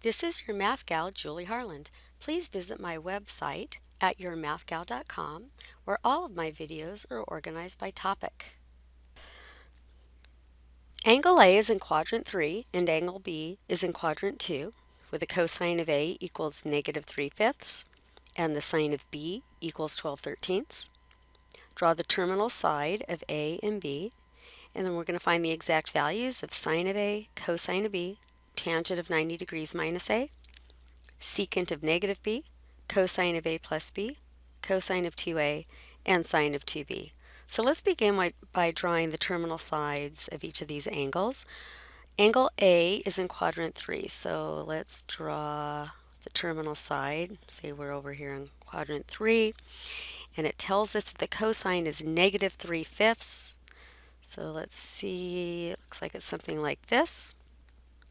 This is your math gal, Julie Harland. Please visit my website at yourmathgal.com, where all of my videos are organized by topic. Angle A is in quadrant 3 and angle B is in quadrant 2, with the cosine of A equals -3/5 and the sine of B equals 12/13. Draw the terminal side of A and B, and then we're going to find the exact values of sine of A, cosine of B, tangent of 90 degrees minus A, secant of negative B, cosine of A plus B, cosine of 2A, and sine of 2B. So let's begin by drawing the terminal sides of each of these angles. Angle A is in quadrant 3, so let's draw the terminal side. Say we're over here in quadrant 3, and it tells us that the cosine is -3/5. So let's see, it looks like it's something like this.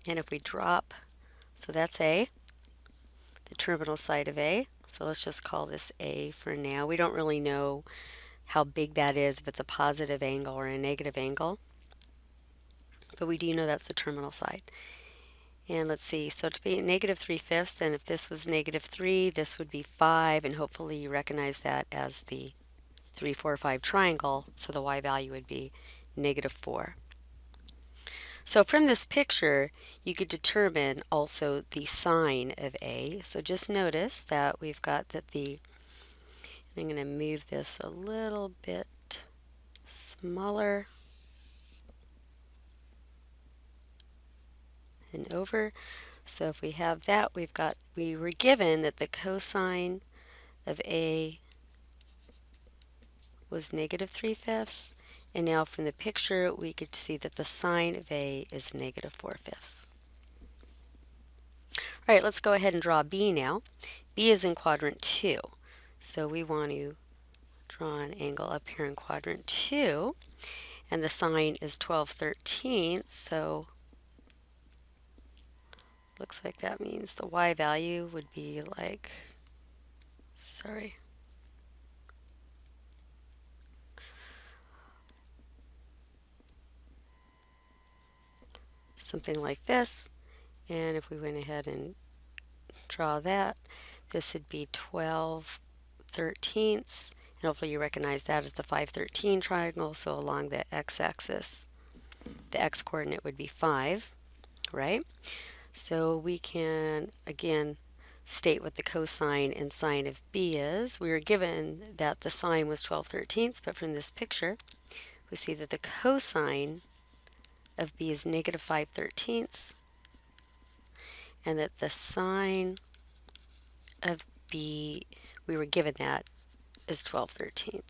And if we drop, so that's A, the terminal side of A. So let's just call this A for now. We don't really know how big that is, if it's a positive angle or a negative angle. But we do know that's the terminal side. And let's see, so to be -3/5, then if this was -3, this would be 5, and hopefully you recognize that as the 3, 4, 5 triangle, so the y value would be -4. So from this picture, you could determine also the sine of A. So just notice that we've got that I'm going to move this a little bit smaller and over. So if we have that, we were given that the cosine of A was -3/5. And now from the picture, we could see that the sine of A is -4/5. All right, let's go ahead and draw B now. B is in quadrant 2. So we want to draw an angle up here in quadrant 2. And the sine is 12/13. So looks like that means the y value would be like, something like this. And if we went ahead and draw that, this would be 12/13. And hopefully you recognize that as the 5/13 triangle. So along the x-axis, the x-coordinate would be 5, right? So we can, again, state what the cosine and sine of B is. We were given that the sine was 12/13, but from this picture, we see that the cosine of B is -5/13, and that the sine of B, we were given that, is 12/13.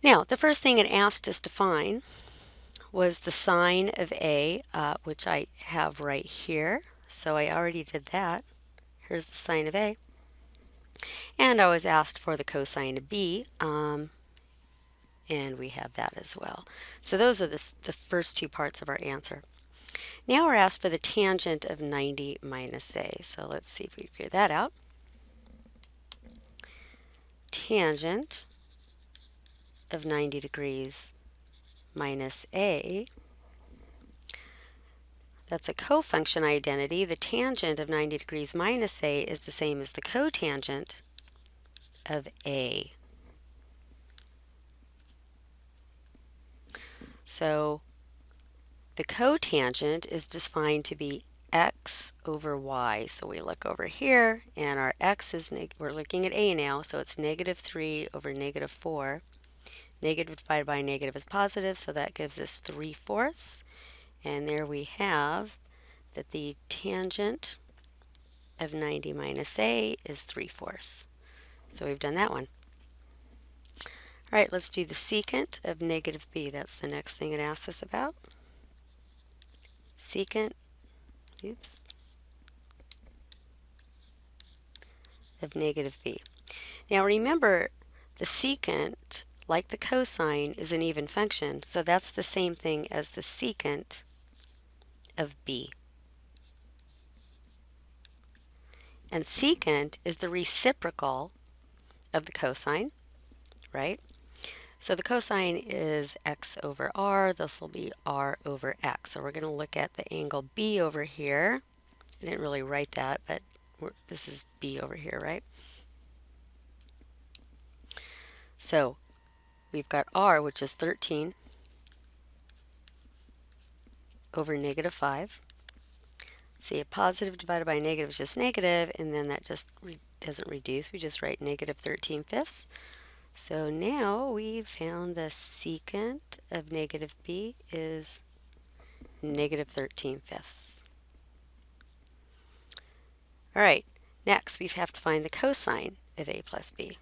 Now, the first thing it asked us to find was the sine of A, which I have right here. So I already did that. Here's the sine of A. And I was asked for the cosine of B, and we have that as well. So those are the first two parts of our answer. Now we're asked for the tangent of 90 minus A. So let's see if we figure that out. Tangent of 90 degrees minus A. That's a cofunction identity. The tangent of 90 degrees minus A is the same as the cotangent of A. So the cotangent is defined to be x over y. So we look over here, and our x is, we're looking at A now, so it's -3 over -4. Negative divided by negative is positive, so that gives us 3/4. And there we have that the tangent of 90 minus A is 3/4. So we've done that one. All right, let's do the secant of -B. That's the next thing it asks us about. Secant, of -B. Now remember, the secant, like the cosine, is an even function, so that's the same thing as the secant of B. And secant is the reciprocal of the cosine, right? So the cosine is x over r. This will be r over x. So we're going to look at the angle B over here. I didn't really write that, but this is B over here, right? So we've got r, which is 13 over negative 5. See, a positive divided by a negative is just negative, and then that just doesn't reduce. We just write negative 13/5. So now we've found the secant of negative b is negative 13/5. All right, next we have to find the cosine of a plus b.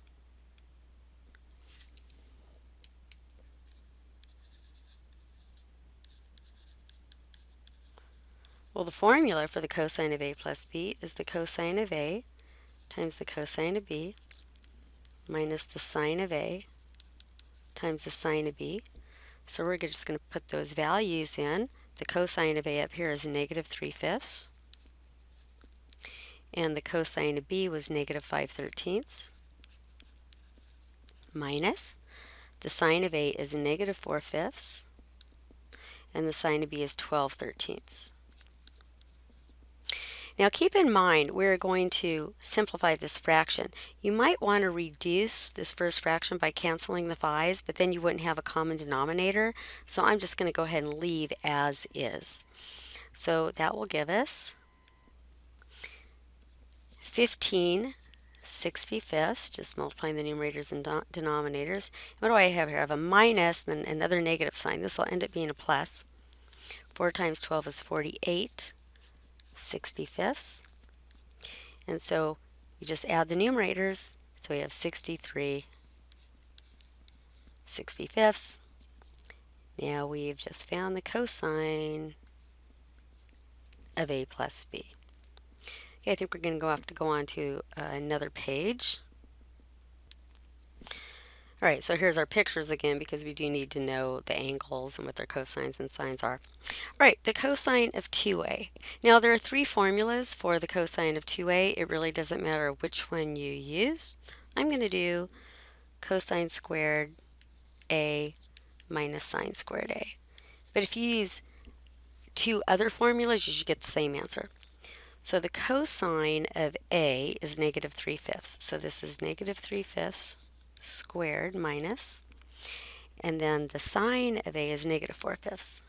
Well, the formula for the cosine of a plus b is the cosine of a times the cosine of b minus the sine of a times the sine of b. So we're just going to put those values in. The cosine of a up here is negative 3/5. And the cosine of b was negative 5/13. Minus the sine of a is negative 4/5. And the sine of b is 12/13. Now keep in mind, we're going to simplify this fraction. You might want to reduce this first fraction by canceling the 5's, but then you wouldn't have a common denominator. So I'm just going to go ahead and leave as is. So that will give us 15/65, just multiplying the numerators and denominators. What do I have here? I have a minus and then another negative sign. This will end up being a plus. 4 times 12 is 48/65. And so you just add the numerators. So we have 63/65. Now we've just found the cosine of a plus b. Okay, I think we're going to have to go on to another page. All right, so here's our pictures again because we do need to know the angles and what their cosines and sines are. All right, the cosine of 2a. Now there are 3 formulas for the cosine of 2a. It really doesn't matter which one you use. I'm going to do cosine squared a minus sine squared a. But if you use 2 other formulas, you should get the same answer. So the cosine of a is negative 3/5. So this is negative 3/5 squared minus, and then the sine of a is negative 4/5.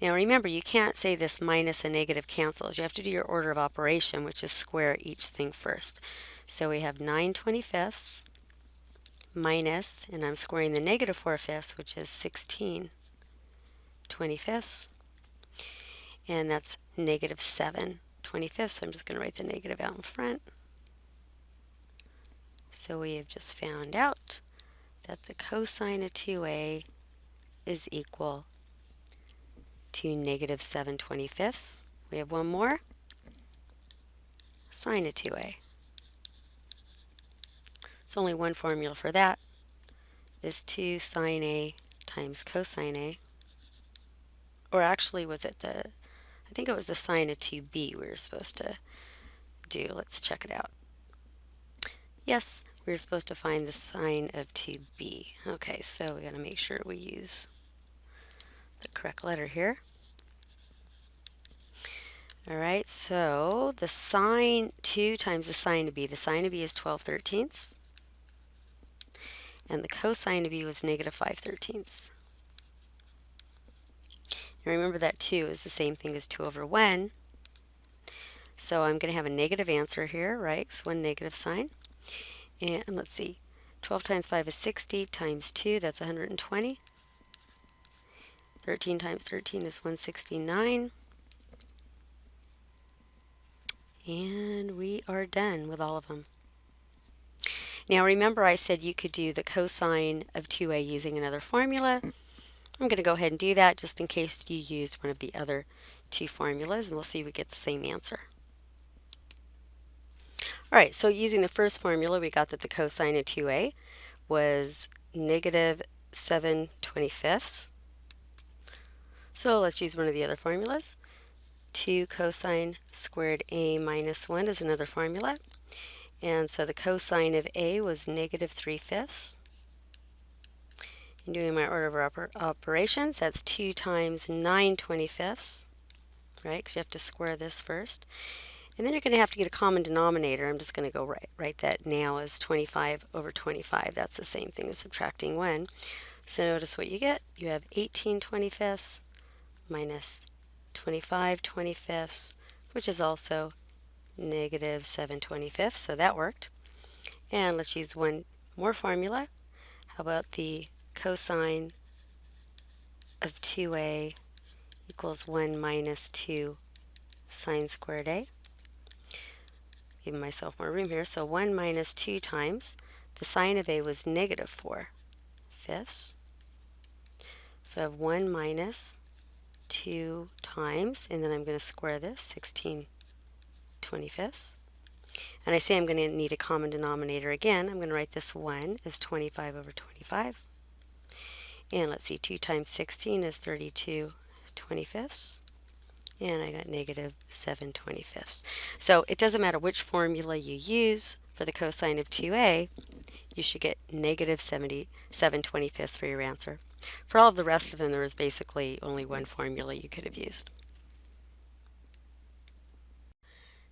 Now remember, you can't say this minus and negative cancels. You have to do your order of operation, which is square each thing first. So we have 9/25 minus, and I'm squaring the negative 4/5, which is 16/25. And that's negative 7/25. So I'm just going to write the negative out in front. So we have just found out that the cosine of 2a is equal to negative 7/25. We have one more. Sine of 2a. So only one formula for that is 2 sine a times cosine a. Or actually, was it I think it was the sine of 2b we were supposed to do. Let's check it out. Yes, we were supposed to find the sine of 2b. Okay, so we got to make sure we use the correct letter here. All right, so the sine 2 times the sine of b. The sine of b is 12/13. And the cosine of b was negative 5/13. And remember that 2 is the same thing as 2 over 1. So I'm going to have a negative answer here, right? So one negative sign. And let's see, 12 times 5 is 60, times 2, that's 120. 13 times 13 is 169. And we are done with all of them. Now remember I said you could do the cosine of 2a using another formula. I'm going to go ahead and do that just in case you used one of the other 2 formulas, and we'll see if we get the same answer. All right, so using the first formula, we got that the cosine of 2a was negative 7/25. So let's use one of the other formulas. 2 cosine squared a minus 1 is another formula. And so the cosine of A was negative 3/5. And doing my order of operations, that's 2 times 9/25, right? Because you have to square this first. And then you're going to have to get a common denominator. I'm just going to go write that now as 25 over 25. That's the same thing as subtracting 1. So notice what you get. You have 18/25 minus 25/25, which is also negative 7/25. So that worked. And let's use one more formula. How about the cosine of 2a equals 1 minus 2 sine squared a? Giving myself more room here. So 1 minus 2 times the sine of a was negative 4/5. So I have 1 minus 2 times, and then I'm going to square this, 16/25. And I say I'm going to need a common denominator again. I'm going to write this 1 as 25 over 25. And let's see, 2 times 16 is 32/25. And I got negative 7/25. So it doesn't matter which formula you use for the cosine of 2a, you should get negative 7/25 for your answer. For all of the rest of them, there was basically only one formula you could have used.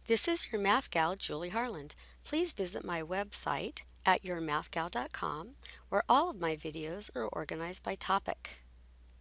This is your Math Gal, Julie Harland. Please visit my website at yourmathgal.com, where all of my videos are organized by topic.